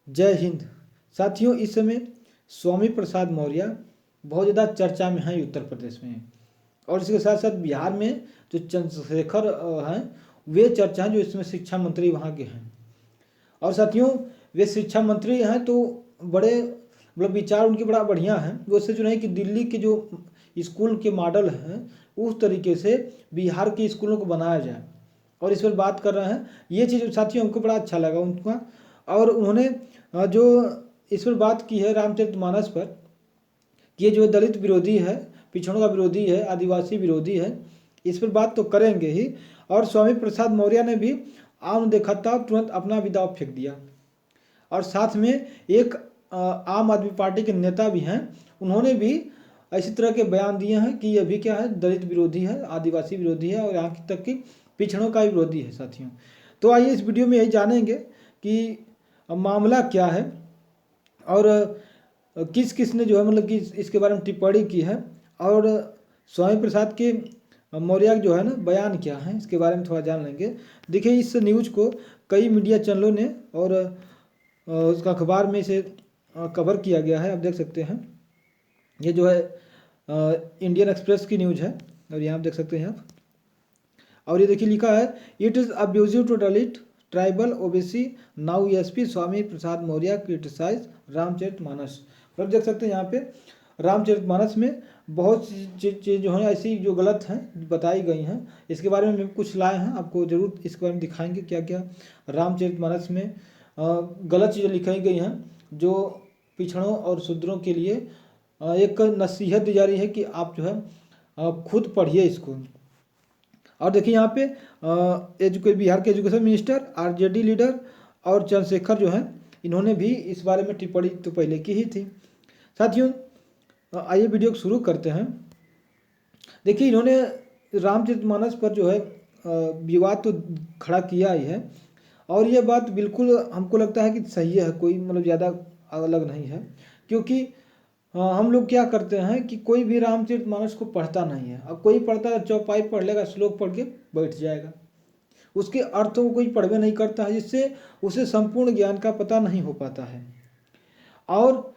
जय हिंद। साथियों, इस समय स्वामी प्रसाद मौर्य बहुत ज़्यादा चर्चा में हैं उत्तर प्रदेश में, और इसके साथ साथ बिहार में जो चंद्रशेखर हैं वे चर्चा हैं जो इसमें शिक्षा मंत्री वहाँ के हैं। और साथियों, वे शिक्षा मंत्री हैं तो बड़े मतलब विचार उनके बड़ा बढ़िया है। वो इससे जो नहीं कि दिल्ली के जो स्कूल के मॉडल हैं उस तरीके से बिहार के स्कूलों को बनाया जाए, और इस पर बात कर रहे हैं। ये चीज़ साथियों हमको बड़ा अच्छा लगा उनका। और उन्होंने जो इस पर बात की है रामचरितमानस पर, कि ये जो दलित विरोधी है, पिछड़ों का विरोधी है, आदिवासी विरोधी है, इस पर बात तो करेंगे ही। और स्वामी प्रसाद मौर्य ने भी आम देखा था तुरंत अपना विदाव फेंक दिया। और साथ में एक आम आदमी पार्टी के नेता भी हैं, उन्होंने भी इसी तरह के बयान दिए हैं कि यह भी क्या है, दलित विरोधी है, आदिवासी विरोधी है और यहाँ तक कि पिछड़ों का भी विरोधी है। साथियों, तो आइए इस वीडियो में यही जानेंगे कि मामला क्या है और किस किस ने जो है मतलब कि इसके बारे में टिप्पणी की है, और स्वामी प्रसाद के मौर्य जो है ना बयान क्या है, इसके बारे में थोड़ा जान लेंगे। देखिए, इस न्यूज़ को कई मीडिया चैनलों ने और उसका अखबार में इसे कवर किया गया है। आप देख सकते हैं, ये जो है इंडियन एक्सप्रेस की न्यूज़ है, और यहाँ आप देख सकते हैं आप। और ये देखिए लिखा है, it is abusive to Dalit tribal OBC now SP Swami Prasad Maurya criticise Ramcharitmanas. और देख सकते हैं यहाँ पे रामचरितमानस में बहुत सी चीज़ जो है ऐसी जो गलत हैं बताई गई हैं। इसके बारे में कुछ लाए हैं, आपको जरूर इसके बारे में दिखाएंगे क्या क्या रामचरितमानस में गलत चीज़ें लिखाई गई हैं, जो पिछड़ों और शूद्रों के लिए एक नसीहत दी जा रही है कि आप जो है खुद पढ़िए इसको। और देखिए यहाँ पे बिहार के एजुकेशन मिनिस्टर, आरजेडी लीडर और चंद्रशेखर जो हैं, इन्होंने भी इस बारे में टिप्पणी तो पहले की ही थी। साथियों, आइए वीडियो को शुरू करते हैं। देखिए, इन्होंने रामचरितमानस पर जो है विवाद तो खड़ा किया ही है, और ये बात बिल्कुल हमको लगता है कि सही है, कोई मतलब ज़्यादा अलग नहीं है। क्योंकि हम लोग क्या करते हैं कि कोई भी रामचरितमानस को पढ़ता नहीं है। अब कोई पढ़ता है, चौपाई पढ़ लेगा, श्लोक पढ़ के बैठ जाएगा, उसके अर्थों को कोई पढ़वे नहीं करता है, जिससे उसे संपूर्ण ज्ञान का पता नहीं हो पाता है। और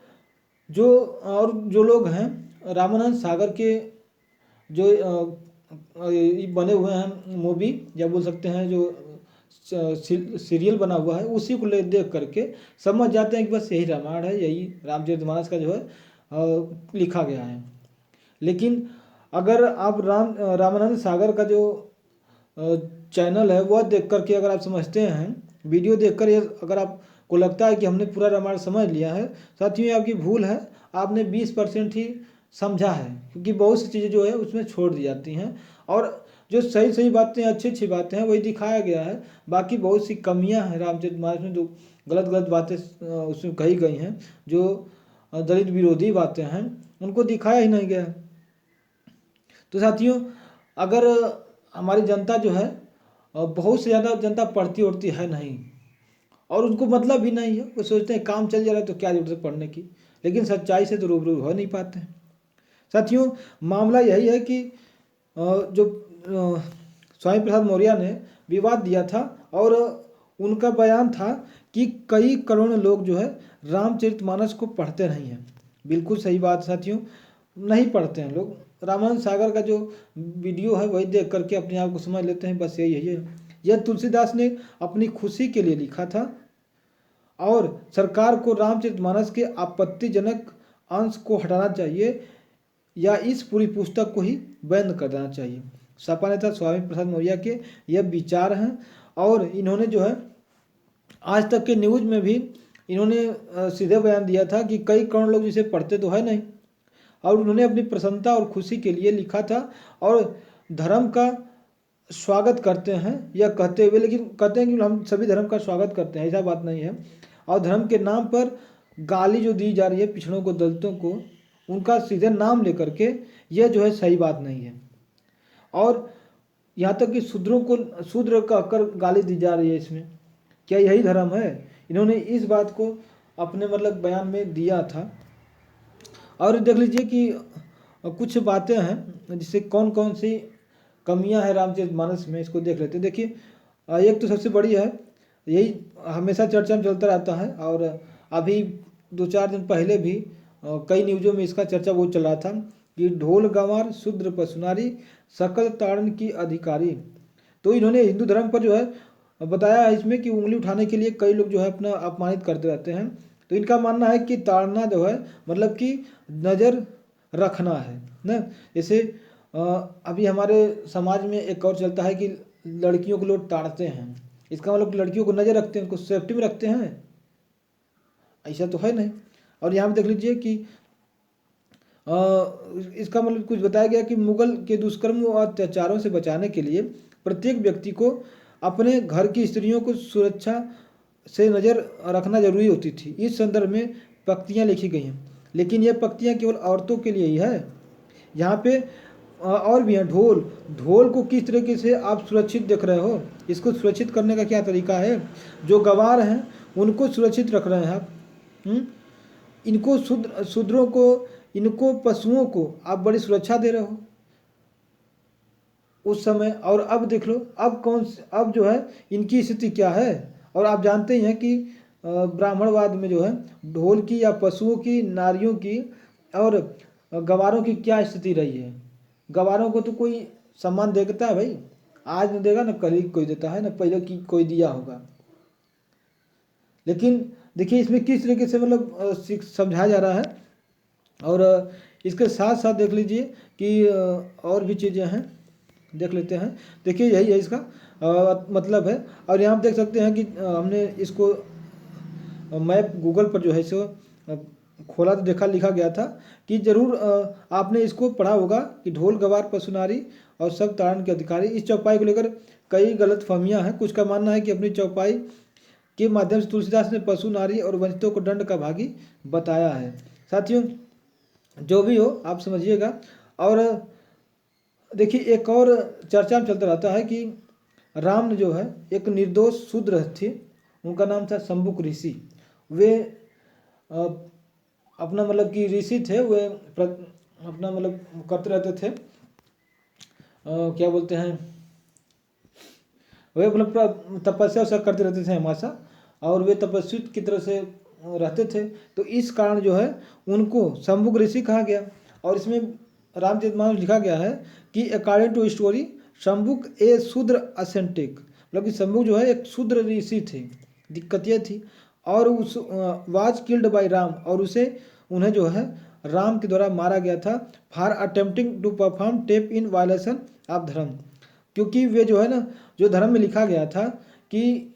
जो लोग हैं रामानंद सागर के जो बने हुए हैं मूवी, या बोल सकते हैं जो सीरियल बना हुआ है, उसी को ले देख करके समझ जाते हैं कि बस यही रामायण है, यही रामचरितमानस का जो है लिखा गया है। लेकिन अगर आप रामानंद सागर का जो चैनल है वह देख करके अगर आप समझते हैं, वीडियो देखकर अगर आपको लगता है कि हमने पूरा रामायण समझ लिया है, साथियों ये आपकी भूल है। आपने 20% ही समझा है, क्योंकि बहुत सी चीज़ें जो है उसमें छोड़ दी जाती हैं, और जो सही सही बातें, अच्छी अच्छी बातें हैं वही दिखाया गया है। बाकी बहुत सी कमियां हैं रामचरितमानस में, जो गलत गलत बातें उसमें कही गई हैं, जो दलित विरोधी बातें हैं, उनको दिखाया ही नहीं गया। तो साथियों, अगर हमारी जनता जो है बहुत से ज़्यादा जनता पढ़ती उड़ती है नहीं, और उनको मतलब भी नहीं है, वो सोचते हैं काम चल जा रहा है तो क्या जरूरत है पढ़ने की, लेकिन सच्चाई से तो रूबरू हो नहीं पाते हैं। साथियों, मामला यही है कि जो स्वामी प्रसाद मौर्य ने विवाद दिया था, और उनका बयान था कि कई करोड़ लोग जो है रामचरितमानस को पढ़ते नहीं हैं। बिल्कुल सही बात साथियों, नहीं पढ़ते हैं लोग। रामानंद सागर का जो वीडियो है वही देख करके अपने आप को समझ लेते हैं, बस यही है। यह तुलसीदास ने अपनी खुशी के लिए लिखा था, और सरकार को रामचरितमानस के आपत्तिजनक अंश को हटाना चाहिए, या इस पूरी पुस्तक को ही बंद कर देना चाहिए। सपा नेता स्वामी प्रसाद मौर्य के यह विचार हैं, और इन्होंने जो है आज तक के न्यूज़ में भी इन्होंने सीधे बयान दिया था कि कई करोड़ लोग जिसे पढ़ते तो है नहीं, और उन्होंने अपनी प्रसन्नता और खुशी के लिए लिखा था। और धर्म का स्वागत करते हैं यह कहते हुए, लेकिन कहते हैं कि हम सभी धर्म का स्वागत करते हैं, ऐसा बात नहीं है। और धर्म के नाम पर गाली जो दी जा रही है पिछड़ों को, दलितों को, उनका सीधे नाम लेकर के, यह जो है सही बात नहीं है। और यहाँ तक कि शूद्रों को शूद्र कहकर गाली दी जा रही है, इसमें क्या यही धर्म है? इन्होंने इस बात को अपने मतलब बयान में दिया था। और देख लीजिए कि कुछ बातें हैं जिससे कौन कौन सी कमियां हैं रामचरितमानस में, इसको देख लेते हैं। देखिए, एक तो सबसे बड़ी है, यही हमेशा चर्चा में चलता रहता है, और अभी 2-4 दिन पहले भी कई न्यूज़ों में इसका चर्चा बहुत चल रहा था कि ढोल गंवार शूद्र पशुनारी सकल ताड़न की अधिकारी। तो इन्होंने हिंदू धर्म पर जो है बताया है इसमें कि उंगली उठाने के लिए कई लोग जो है अपना अपमानित करते रहते हैं। तो इनका मानना है कि ताड़ना जो है मतलब कि नज़र रखना है ना। जैसे अभी हमारे समाज में एक और चलता है कि लड़कियों को लोग ताड़ते हैं, इसका मतलब लड़कियों को नज़र रखते हैं, उनको सेफ्टी में रखते हैं, ऐसा तो है नहीं। और यहाँ पे देख लीजिए कि इसका मतलब कुछ बताया गया कि मुगल के दुष्कर्म और अत्याचारों से बचाने के लिए प्रत्येक व्यक्ति को अपने घर की स्त्रियों को सुरक्षा से नज़र रखना जरूरी होती थी। इस संदर्भ में पंक्तियाँ लिखी गई हैं, लेकिन यह पंक्तियाँ केवल औरतों के लिए ही है। यहाँ पे और भी हैं। ढोल, ढोल को किस तरीके से आप सुरक्षित देख रहे हो, इसको सुरक्षित करने का क्या तरीका है। जो गवार हैं उनको सुरक्षित रख रहे हैं आप। इनको शूद्रों को, इनको पशुओं को आप बड़ी सुरक्षा दे रहे हो उस समय। और अब देख लो अब जो है इनकी स्थिति क्या है। और आप जानते ही हैं कि ब्राह्मणवाद में जो है ढोल की या पशुओं की, नारियों की और गवारों की क्या स्थिति रही है। गवारों को तो कोई सम्मान देता है भाई, आज नहीं देगा ना कल ही कोई देता है ना पहले की कोई दिया होगा। लेकिन देखिए इसमें किस तरीके से मतलब समझाया जा रहा है। और इसके साथ साथ देख लीजिए कि और भी चीज़ें हैं, देख लेते हैं। देखिए यही है इसका मतलब है। और यहाँ आप देख सकते हैं कि हमने इसको मैप गूगल पर जो है सो खोला तो देखा, लिखा गया था कि जरूर आपने इसको पढ़ा होगा कि ढोल गवार पशुनारी और सब ताड़न के अधिकारी। इस चौपाई को लेकर कई गलत फहमियाँ हैं। कुछ का मानना है कि अपनी चौपाई के माध्यम से तुलसीदास ने पशु, नारी और वंचितों को दंड का भागी बताया है। साथियों जो भी हो आप समझिएगा। और देखिए एक और चर्चा में चलता रहता है कि राम ने जो है एक निर्दोष शूद्र थे, उनका नाम था शंबुक ऋषि। वे अपना मतलब कि ऋषि थे, वे अपना मतलब करते रहते थे, क्या बोलते हैं, वे मतलब तपस्या वस्या करते रहते थे हमेशा, और वे तपस्वी की तरह से रहते थे। तो इस कारण जो है उनको शंबुक ऋषि कहा गया। और इसमें रामचरितमानस लिखा गया है कि अकॉर्डिंग टू स्टोरी शंबुक ए शूद्र असेंटिक, मतलब कि शंबुक जो है एक शूद्र ऋषि थे। दिक्कत यह थी और उस वाज किल्ड बाय राम, और उन्हें जो है राम के द्वारा मारा गया था for attempting to perform tapas in violation of dharma. क्योंकि वे जो है ना, जो धर्म में लिखा गया था कि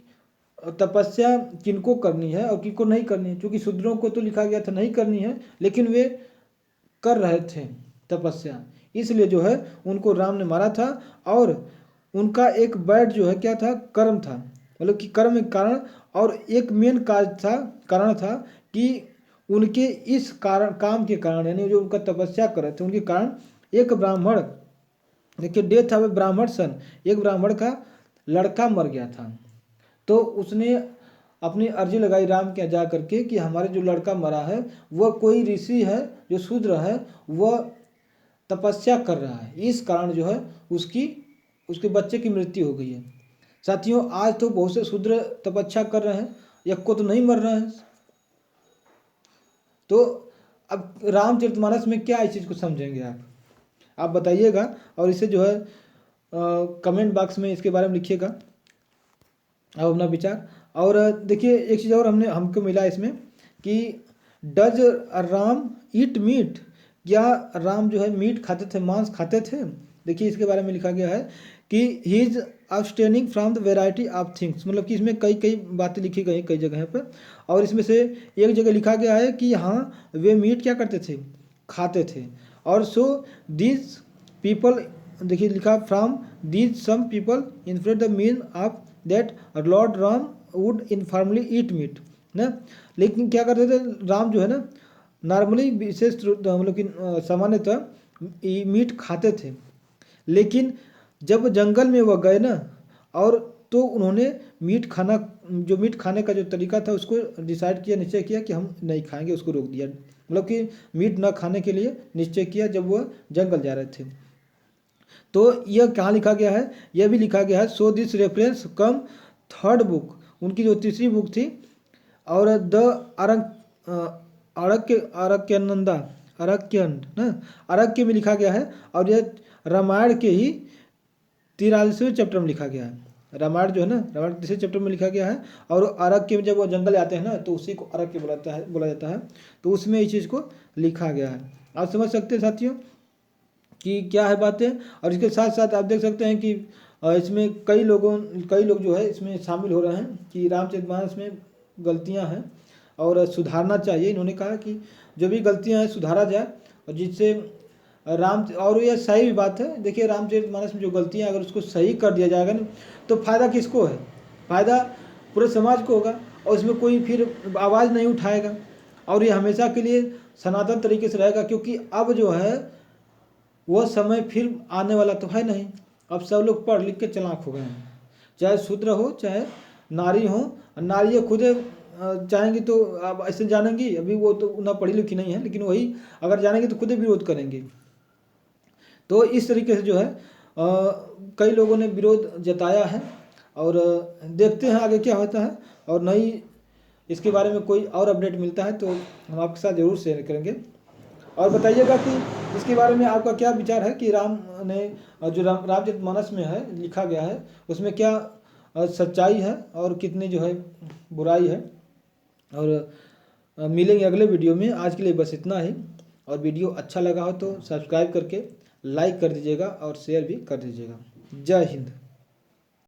तपस्या किनको करनी है और किनको नहीं करनी है, क्योंकि शूद्रों को तो लिखा गया था नहीं करनी है, लेकिन वे कर रहे थे तपस्या, इसलिए जो है उनको राम ने मारा था। और उनका एक बैड जो है क्या था, कर्म था, मतलब कि कर्म के कारण। और एक मेन कारण था कि उनके इस काम के कारण, यानी जो उनका तपस्या कर रहे थे उनके कारण एक ब्राह्मण, देखिए डेथ ऑफ ए ब्राह्मण सन, एक ब्राह्मण का लड़का मर गया था। तो उसने अपनी अर्जी लगाई राम के यहाँ जा करके कि हमारे जो लड़का मरा है वह कोई ऋषि है जो शूद्र है, वह तपस्या कर रहा है, इस कारण जो है उसके बच्चे की मृत्यु हो गई है। साथियों आज तो बहुत से शूद्र तपस्या कर रहे हैं, एक को तो नहीं मर रहा है। तो अब रामचरितमानस में क्या इस चीज़ को समझेंगे आप बताइएगा। और इसे जो है कमेंट बॉक्स में इसके बारे में लिखिएगा आप अपना विचार। और देखिए एक चीज़ और हमको मिला इसमें कि डज राम ईट मीट, क्या राम जो है मीट खाते थे, मांस खाते थे। देखिए इसके बारे में लिखा गया है कि he is abstaining from the variety of things, मतलब कि इसमें कई बातें लिखी गई कई जगह पर। और इसमें से एक जगह लिखा गया है कि हाँ वे मीट क्या करते थे, खाते थे। और सो दीज पीपल, देखिए लिखा from these some people inferred the mean of that Lord Ram would informally eat meat ना। लेकिन क्या करते थे राम जो है ना, नॉर्मली विशेष मतलब कि सामान्यतः मीट खाते थे, लेकिन जब जंगल में वह गए ना, और तो उन्होंने मीट खाने का जो तरीका था उसको डिसाइड किया, निश्चय किया कि हम नहीं खाएंगे, उसको रोक दिया, मतलब कि मीट न खाने के लिए निश्चय किया जब वह जंगल जा रहे थे। तो यह कहाँ लिखा गया है, यह भी लिखा गया है so this reference come third book, उनकी जो तीसरी बुक थी और द अरक्यनंदा अरक्यन ना अरक्य में लिखा गया है, और यह रामायण के ही 43वें चैप्टर में लिखा गया है। रामायण जो है ना, रामायण के 3 चैप्टर में लिखा गया है, और अरक्य में जब वो जंगल आते हैं ना तो उसी को अरक्य बोला जाता है। तो उसमें इस चीज़ को लिखा गया है। आप समझ सकते हैं साथियों कि क्या है बातें। और इसके साथ साथ आप देख सकते हैं कि इसमें कई लोग जो है इसमें शामिल हो रहे हैं कि रामचरितमानस में गलतियां हैं और सुधारना चाहिए। इन्होंने कहा कि जो भी गलतियां हैं सुधारा जाए, और जिससे और यह सही भी बात है। देखिए रामचरितमानस में जो गलतियां अगर उसको सही कर दिया जाएगा ना तो फायदा किसको है? फायदा पूरे समाज को होगा, और इसमें कोई फिर आवाज़ नहीं उठाएगा, और ये हमेशा के लिए सनातन तरीके से रहेगा। क्योंकि अब जो है वह समय फिर आने वाला तो है नहीं। अब सब लोग पढ़ लिख के चालाक हो गए हैं, चाहे शूद्र हो चाहे नारी हो। नारियाँ खुद चाहेंगी तो अब ऐसे जानेंगी, अभी वो तो ना पढ़ी लिखी नहीं है, लेकिन वही अगर जानेंगे तो खुद ही विरोध करेंगे। तो इस तरीके से जो है कई लोगों ने विरोध जताया है, और देखते हैं आगे क्या होता है। और नई इसके बारे में कोई और अपडेट मिलता है तो हम आपके साथ ज़रूर शेयर करेंगे। और बताइएगा कि इसके बारे में आपका क्या विचार है कि राम ने जो रामचरितमानस में है लिखा गया है उसमें क्या सच्चाई है और कितनी जो है बुराई है। और मिलेंगे अगले वीडियो में। आज के लिए बस इतना ही। और वीडियो अच्छा लगा हो तो सब्सक्राइब करके लाइक कर दीजिएगा और शेयर भी कर दीजिएगा। जय हिंद।